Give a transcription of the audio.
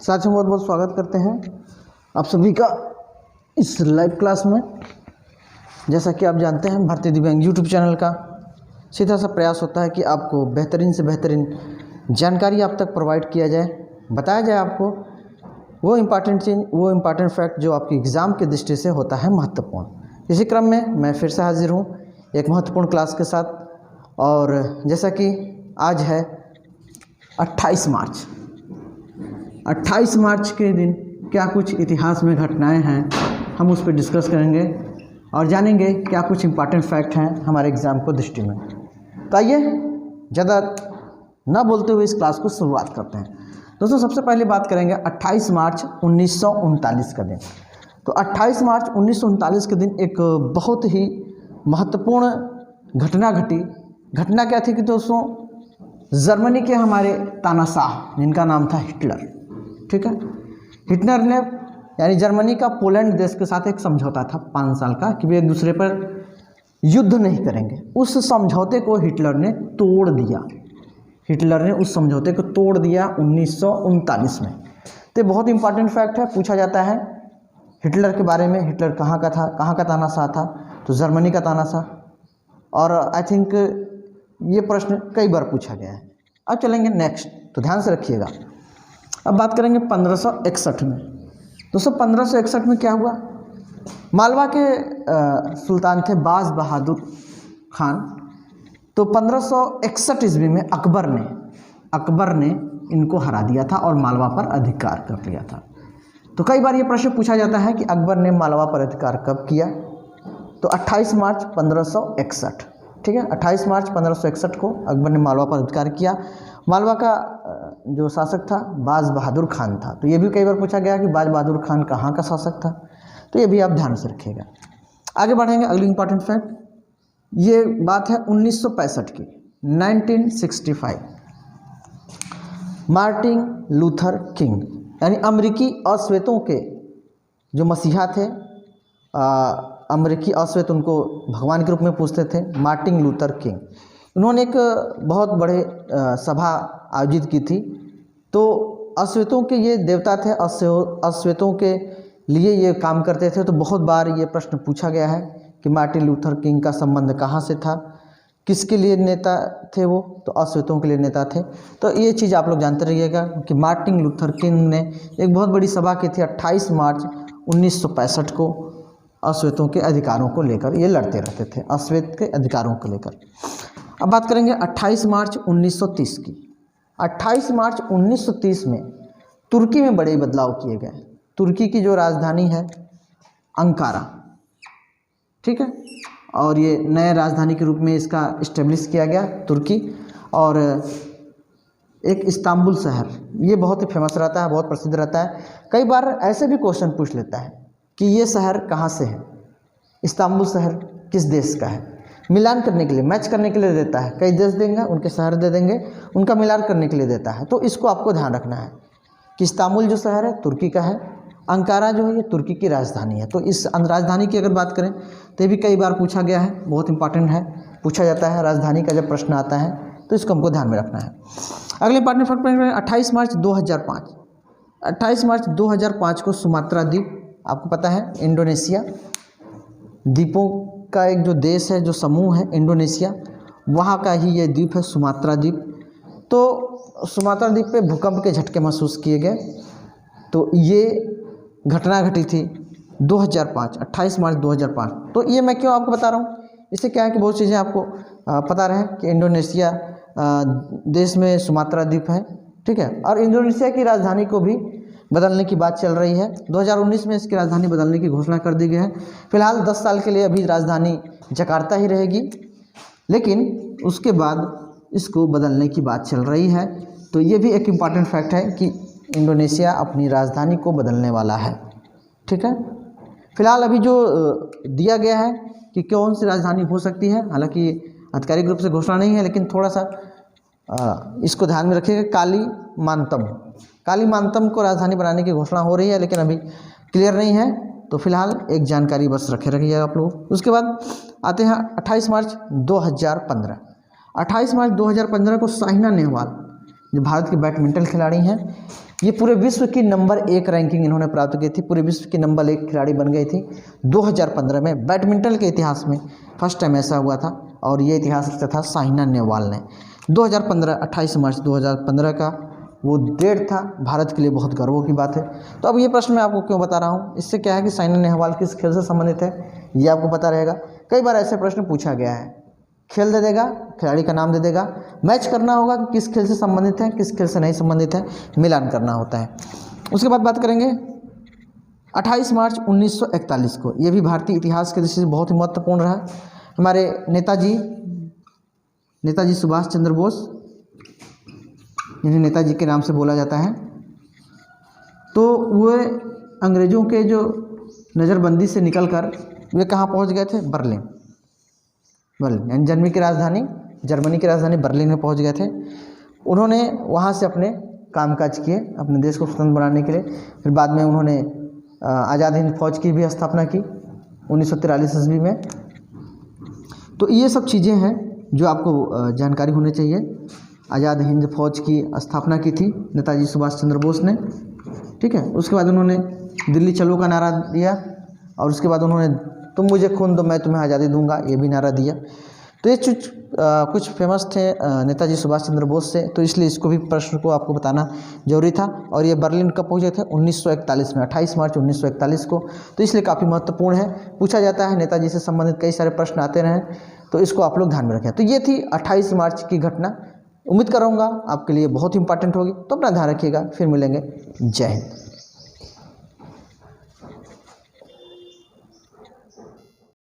साथियों बहुत बहुत स्वागत करते हैं आप सभी का इस लाइव क्लास में। जैसा कि आप जानते हैं भारतीय दिव्यांग यूट्यूब चैनल का सीधा सा प्रयास होता है कि आपको बेहतरीन से बेहतरीन जानकारी आप तक प्रोवाइड किया जाए, बताया जाए आपको वो इम्पॉर्टेंट चीज़, वो इम्पॉर्टेंट फैक्ट जो आपकी एग्ज़ाम की दृष्टि से होता है महत्वपूर्ण। इसी क्रम में मैं फिर से हाजिर हूँ एक महत्वपूर्ण क्लास के साथ। और जैसा कि आज है 28 मार्च, 28 मार्च के दिन क्या कुछ इतिहास में घटनाएं हैं हम उस पर डिस्कस करेंगे और जानेंगे क्या कुछ इम्पॉर्टेंट फैक्ट हैं हमारे एग्ज़ाम को दृष्टि में। तो आइए ज़्यादा ना बोलते हुए इस क्लास को शुरुआत करते हैं। दोस्तों सबसे पहले बात करेंगे 28 मार्च 1939 का दिन। तो 28 मार्च 1939 के दिन एक बहुत ही महत्वपूर्ण घटना घटी। घटना क्या थी कि दोस्तों जर्मनी के हमारे तानाशाह जिनका नाम था हिटलर, ठीक है, हिटलर ने यानी जर्मनी का पोलैंड देश के साथ एक समझौता था 5 साल का कि वे एक दूसरे पर युद्ध नहीं करेंगे। उस समझौते को हिटलर ने तोड़ दिया। हिटलर ने उस समझौते को तोड़ दिया 1939 में। तो बहुत इंपॉर्टेंट फैक्ट है, पूछा जाता है हिटलर के बारे में। हिटलर कहाँ का था, कहाँ का तानाशाह था? तो जर्मनी का तानाशाह। और आई थिंक ये प्रश्न कई बार पूछा गया है। अब चलेंगे नेक्स्ट, तो ध्यान से रखिएगा। अब बात करेंगे 1561 में। दोस्तों 1561 में क्या हुआ? मालवा के सुल्तान थे बाज बहादुर खान। तो 1561 ईस्वी में अकबर ने इनको हरा दिया था और मालवा पर अधिकार कर लिया था। तो कई बार ये प्रश्न पूछा जाता है कि अकबर ने मालवा पर अधिकार कब किया? तो 28 मार्च 1561, ठीक है, 28 मार्च 1561 को अकबर ने मालवा पर अधिकार किया। मालवा का जो शासक था बाज बहादुर खान था। तो ये भी कई बार पूछा गया कि बाज बहादुर खान कहाँ का शासक था, तो ये भी आप ध्यान से रखिएगा। आगे बढ़ेंगे, अगली इंपॉर्टेंट फैक्ट, ये बात है 1965 की, 1965। मार्टिन लूथर किंग यानी अमेरिकी अश्वेतों के जो मसीहा थे, अमेरिकी अश्वेत उनको भगवान के रूप में पूजते थे, मार्टिन लूथर किंग। उन्होंने एक बहुत बड़े सभा आयोजित की थी। तो अश्वेतों के ये देवता थे, अश्वेतों के लिए ये काम करते थे। तो बहुत बार ये प्रश्न पूछा गया है कि मार्टिन लूथर किंग का संबंध कहाँ से था, किसके लिए नेता थे वो? तो अश्वेतों के लिए नेता थे। तो ये चीज़ आप लोग जानते रहिएगा कि मार्टिन लूथर किंग ने एक बहुत बड़ी सभा की थी 28 मार्च 1965 को। अश्वेतों के अधिकारों को लेकर ये लड़ते रहते थे, अश्वेत के अधिकारों को लेकर। अब बात करेंगे 28 मार्च 1930 की। 28 मार्च 1930 में तुर्की में बड़े बदलाव किए गए। तुर्की की जो राजधानी है अंकारा, ठीक है, और ये नए राजधानी के रूप में इसका इस्टेब्लिश किया गया तुर्की। और एक इस्तांबुल शहर, ये बहुत ही फेमस रहता है, बहुत प्रसिद्ध रहता है। कई बार ऐसे भी क्वेश्चन पूछ लेता है कि ये शहर कहाँ से है, इस्तांबुल शहर किस देश का है। मिलान करने के लिए, मैच करने के लिए देता है। कई देश देंगे, उनके शहर दे देंगे, उनका मिलान करने के लिए देता है। तो इसको आपको ध्यान रखना है कि इस्तांबुल जो शहर है तुर्की का है, अंकारा जो है ये तुर्की की राजधानी है। तो इस राजधानी की अगर बात करें तो ये भी कई बार पूछा गया है, बहुत इंपॉर्टेंट है, पूछा जाता है। राजधानी का जब प्रश्न आता है तो इसको हमको ध्यान में रखना है। अगले इंपॉर्टेंट फैक्ट 28 मार्च 2005। 28 मार्च 2005 को सुमात्रा द्वीप, आपको पता है इंडोनेशिया द्वीपों का एक जो देश है, जो समूह है इंडोनेशिया, वहाँ का ही ये द्वीप है सुमात्रा द्वीप। तो सुमात्रा द्वीप पे भूकंप के झटके महसूस किए गए। तो ये घटना घटी थी 2005, 28 मार्च 2005। तो ये मैं क्यों आपको बता रहा हूँ, इससे क्या है कि बहुत चीज़ें आपको पता रहे कि इंडोनेशिया देश में सुमात्रा द्वीप है, ठीक है। और इंडोनेशिया की राजधानी को भी बदलने की बात चल रही है। 2019 में इसकी राजधानी बदलने की घोषणा कर दी गई है। फिलहाल 10 साल के लिए अभी राजधानी जकार्ता ही रहेगी, लेकिन उसके बाद इसको बदलने की बात चल रही है। तो ये भी एक इम्पॉर्टेंट फैक्ट है कि इंडोनेशिया अपनी राजधानी को बदलने वाला है, ठीक है। फिलहाल अभी जो दिया गया है कि कौन सी राजधानी हो सकती है, हालांकि आधिकारिक रूप से घोषणा नहीं है, लेकिन थोड़ा सा इसको ध्यान में रखिएगा। कालीमांतम को राजधानी बनाने की घोषणा हो रही है, लेकिन अभी क्लियर नहीं है। तो फिलहाल एक जानकारी बस रखिए आप लोग। उसके बाद आते हैं 28 मार्च 2015। 28 मार्च 2015 को साइना नेहवाल जो भारत के बैडमिंटन खिलाड़ी हैं, ये पूरे विश्व की नंबर 1 रैंकिंग इन्होंने प्राप्त की थी, पूरे विश्व की नंबर 1 खिलाड़ी बन गई थी 2015 में। बैडमिंटन के इतिहास में फर्स्ट टाइम ऐसा हुआ था और ये इतिहास रचा था साइना नेहवाल ने। 2015 28 मार्च 2015 का वो डेट था, भारत के लिए बहुत गर्व की बात है। तो अब ये प्रश्न मैं आपको क्यों बता रहा हूँ, इससे क्या है कि साइना नेहवाल किस खेल से संबंधित है ये आपको पता रहेगा। कई बार ऐसे प्रश्न पूछा गया है, खेल दे देगा, खिलाड़ी का नाम दे देगा, मैच करना होगा कि किस खेल से संबंधित है किस खेल से नहीं संबंधित है, मिलान करना होता है। उसके बाद बात करेंगे 28 मार्च 1941 को, ये भी भारतीय इतिहास के दृष्टि से बहुत ही महत्वपूर्ण रहा। हमारे नेताजी सुभाष चंद्र बोस, इन्हें नेताजी के नाम से बोला जाता है, तो वे अंग्रेज़ों के जो नज़रबंदी से निकलकर वे कहाँ पहुँच गए थे, बर्लिन यानी जर्मनी की राजधानी बर्लिन में पहुँच गए थे। उन्होंने वहाँ से अपने कामकाज किए, अपने देश को स्वतंत्र बनाने के लिए। फिर बाद में उन्होंने आज़ाद हिंद फौज की भी स्थापना की 1943 ईस्वी में। तो ये सब चीज़ें हैं जो आपको जानकारी होनी चाहिए। आज़ाद हिंद फौज की स्थापना की थी नेताजी सुभाष चंद्र बोस ने, ठीक है। उसके बाद उन्होंने दिल्ली चलो का नारा दिया और उसके बाद उन्होंने तुम मुझे खून दो मैं तुम्हें आज़ादी दूंगा ये भी नारा दिया। तो ये कुछ फेमस थे नेताजी सुभाष चंद्र बोस से, तो इसलिए इसको भी प्रश्न को आपको बताना जरूरी था। और ये बर्लिन कब पहुंचे थे, 1941 में, 28 मार्च 1941 को। तो इसलिए काफ़ी महत्वपूर्ण है, पूछा जाता है, नेताजी से संबंधित कई सारे प्रश्न आते रहे, तो इसको आप लोग ध्यान में रखें। तो ये थी 28 मार्च की घटना, उम्मीद करूँगा आपके लिए बहुत इंपॉर्टेंट होगी। तो अपना ध्यान रखिएगा, फिर मिलेंगे, जय हिंद।